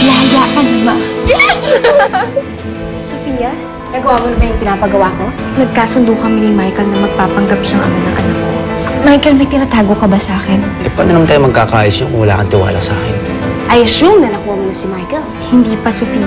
Laya ka na, Ma. Sofia, nagawa mo na ba yung pinapagawa ko? Nagkasundo kami ni Michael na magpapanggap siyang ama ng anak ko. Michael, may tinatago ka ba sa akin? Eh, paano naman tayo magkakaayos yun kung wala kang tiwala sa akin? I assume na nakuha mo na si Michael. Hindi pa, Sofia.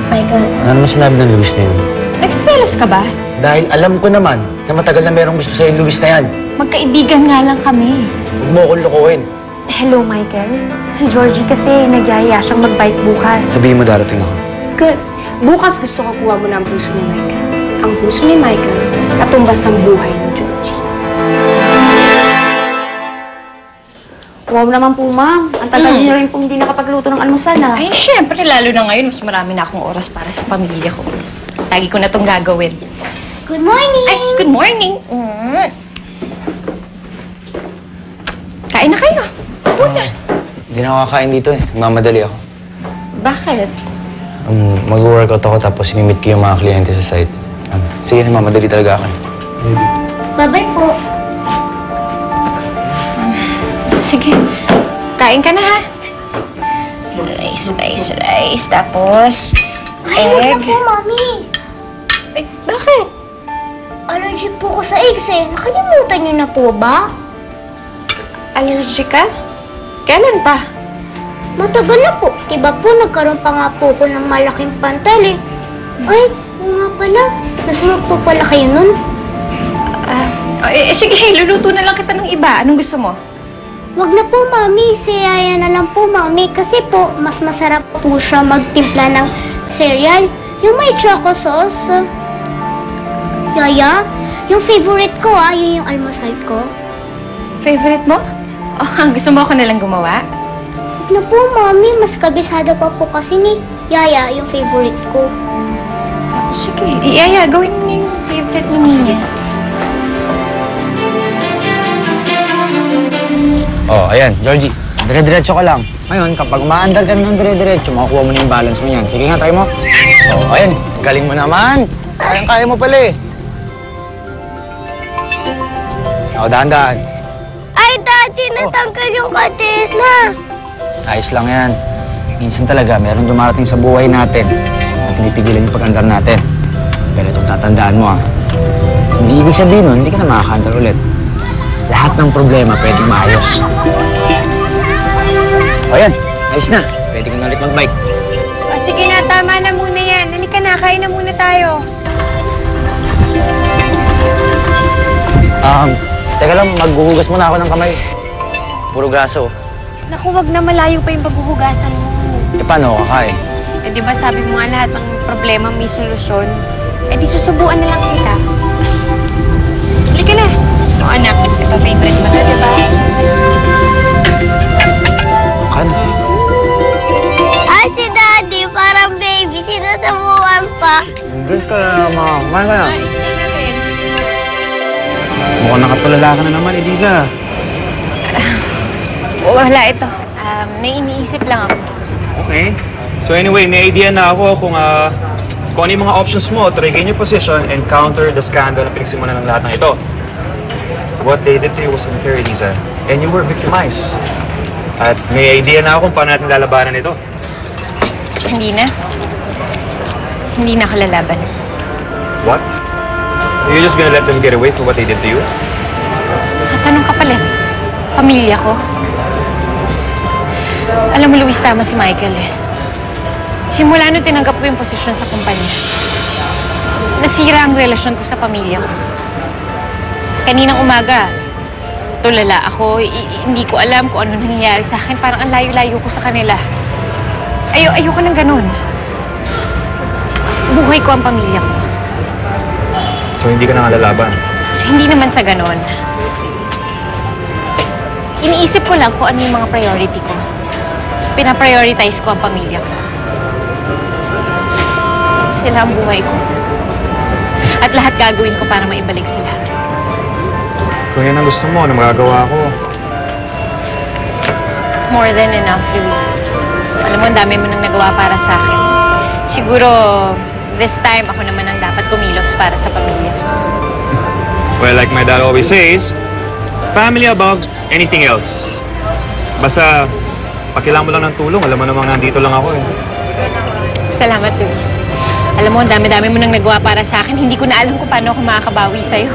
Michael, Ano naman sinabi ng Luis na yun? Nagsiselos ka ba? Dahil alam ko naman na matagal na merong gusto sa'yo Luis na yan. Magkaibigan nga lang kami. Huwag mo akong lokohin. Hello, Michael. Si Georgie kasi nagyaya siyang mag-bike bukas. Sabihin mo darating ako. good. Bukas gusto ko kuha mo na ang puso ni Michael. Ang puso ni Michael, katumbas ang buhay ni Georgie. Kuha mo naman po, ma'am. Ang tagal niyo rin pong hindi nakapagluto ng almusal, ha? Ay, syempre, lalo na ngayon, mas marami na akong oras para sa pamilya ko. Lagi ko na itong gagawin. Good morning! Ay, good morning! Kain na kayo. Puna. Hindi na ako kakain dito eh. Nagmamadali ako. Bakit? Mag-workout ako tapos imimit ko yung mga kliyente sa site. Sige, nagmamadali talaga ako eh. Bye-bye po. Sige, kain ka na ha. Rice. Tapos, egg. po, Mami. Ay, bakit? Allergic po ko sa eggs eh. Nakalimutan niyo na po ba? Allergic ka? Kailan pa? Matagal na po. Diba po, nagkaroon pa nga po ko ng malaking pantal eh. Ay, oo nga pala. Nasunod po pala kayo nun. Sige, luluto na lang kita ng iba. Anong gusto mo? Wag na po, Mami. Si Yaya na lang po, Mami. Kasi po, mas masarap po siya magtimpla ng cereal. Yung may choco sauce. Yaya, yung favorite ko yun yung almusal ko. Favorite mo? Oh, gusto mo ako nalang gumawa? Wag na po, Mami. Mas kabisado pa po kasi ni Yaya yung favorite ko. Sige, Yaya, gawin mo na yung favorite mo niya. Oh, ayan, Georgie. Dire-diretso ka lang. Ngayon, kapag umaandar ka ng dire-diretso, makukuha mo na yung balance mo yan. Sige nga, try mo. Oh, ayan. Galing mo naman. Kaya mo pala eh. Oh, dahan-dahan. Ay, Daddy, natanggal yung kadena. Ayos lang yan. Minsan talaga, meron dumarating sa buhay natin na pinipigilan yung pag-andar natin. Pero itong tatandaan mo hindi ibig sabihin nun, hindi ka na makakandar ulit. Lahat ng problema pwedeng maayos. O yan, ayos na. Pwede ka na ulit mag-bike. O sige na, tama na muna yan. Halika na, kain na muna tayo. Teka lang, maghuhugas muna ako ng kamay. Puro graso. Naku, wag na, malayo pa yung paghuhugasan mo. Eh, paano ako kakain? Eh, di ba sabi mo nga lahat ng problema may solusyon? Eh, di susubuan na lang kita. Halika na. O anak, ito favorite mo na, di ba? Kan? Si Daddy, parang baby, sinusubukan pa. Good ka na, ma. Kumain ka na. Mukhang nakatulala ka na naman, Eliza. Wala ito. May iniisip lang ako. Okay. So anyway, may idea na ako kung ano yung mga options mo to regain your position and counter the scandal na pinagsimulan ng lahat ng ito. What they did to you was unfair, Eliza. And you were victimized. At may idea na ako kung paano natin lalabanan ito. Hindi na. Hindi na ako lalaban. What? You're just gonna let them get away for what they did to you? At anong kapalit? Pamilya ko. Alam mo, Luis, tama si Michael eh. Simula nung tinanggap ko yung posisyon sa kumpanya, nasira ang relasyon ko sa pamilya ko. Kaninang umaga, tulala ako. Hindi ko alam kung ano nangyayari sa akin. Parang ang layo-layo ko sa kanila. Ayoko ng ganun. Buhay ko ang pamilya ko. So hindi ka na nga lalaban? Hindi naman sa ganun. Iniisip ko lang kung ano yung mga priority ko. Pinaprioritize ko ang pamilya ko. Sila ang buhay ko. At lahat gagawin ko para maibalik sila. Kung yan ang gusto mo, ano magagawa ko? More than enough, Luis. Alam mo, ang dami mo nang nagawa para sa akin. Siguro, this time, ako naman ang dapat kumilos para sa pamilya ko. Well, like my dad always says, family above anything else. Basta, pag kailangan mo lang ng tulong, alam mo namang nandito lang ako eh. Salamat, Luis. Alam mo, ang dami-dami mo nang nagawa para sa akin. Hindi ko na alam kung paano ako makakabawi sa'yo.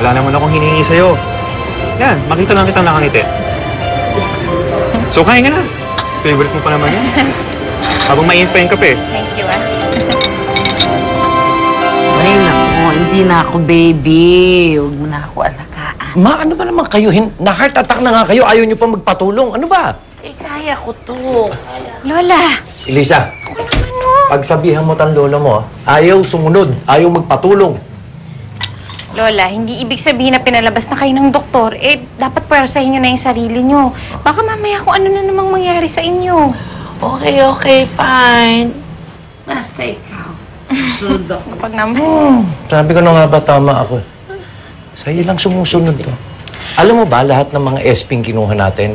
Wala naman akong hiningi sa'yo. Yan, makita lang kitang nakangiti. So, kain ka na. Favorite mo pa naman yan. Habang mainit pa yung kape. Thank you, ah. Ay, naku, hindi na ako baby. Huwag mo na ako alagaan. Ma, ano ba naman kayo? Na-heart attack na nga kayo. Ayaw niyo pa magpatulong. Ano ba? Eh, kaya ko to. Lola! Elisa, pagsabihan mo tan lolo mo, ayaw sumunod, ayaw magpatulong. Lola, hindi ibig sabihin na pinalabas na kayo ng doktor. Eh, dapat pwersahin nyo na yung sarili nyo. Baka mamaya kung ano na namang mangyari sa inyo. Okay, fine. Basta ikaw. Sunod ako. Kapag naman. Sabi ko na nga ba tama ako. Sa'yo lang sumusunod to. Alam mo ba, lahat ng mga esping kinuha natin,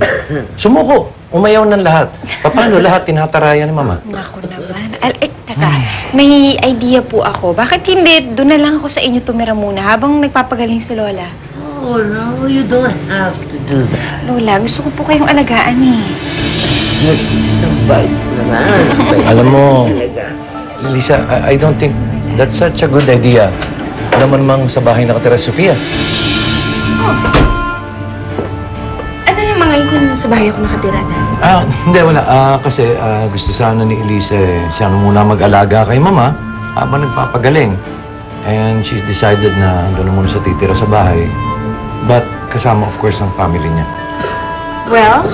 sumuko. Umayaw ng lahat. Paano lahat tinatarayan ni Mama? Naku naman. Teka, may idea po ako. Bakit hindi doon na lang ako sa inyo tumira muna habang nagpapagaling si Lola? Oh, no, you don't have to do that. Lola, gusto ko po kayong alagaan eh. Nag-bite naman. Alam mo, Lisa, I don't think that's such a good idea. Alam mo namang sa bahay nakatira si Sofia. Ano naman ngayon kung sa bahay ako nakatira dahil? Hindi, wala. Kasi gusto sana ni Elisa siya na muna mag-alaga kay Mama habang nagpapagaling. And she's decided na doon na muna siya titira sa bahay. But kasama, of course, ang family niya. Well,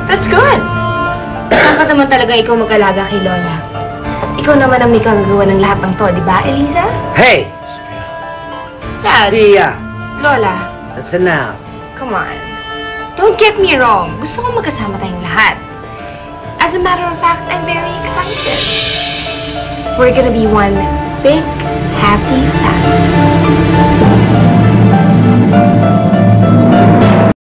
that's good. Dapat naman talaga ikaw mag-alaga kay Lola. Ikaw naman ang may kagagawa ng lahat ng to, di ba, Eliza? Hey! Dad, Tia! Lola, That's enough. come on. Don't get me wrong. Gusto ko magkasama tayong lahat. As a matter of fact, I'm very excited. We're gonna be one big, happy family.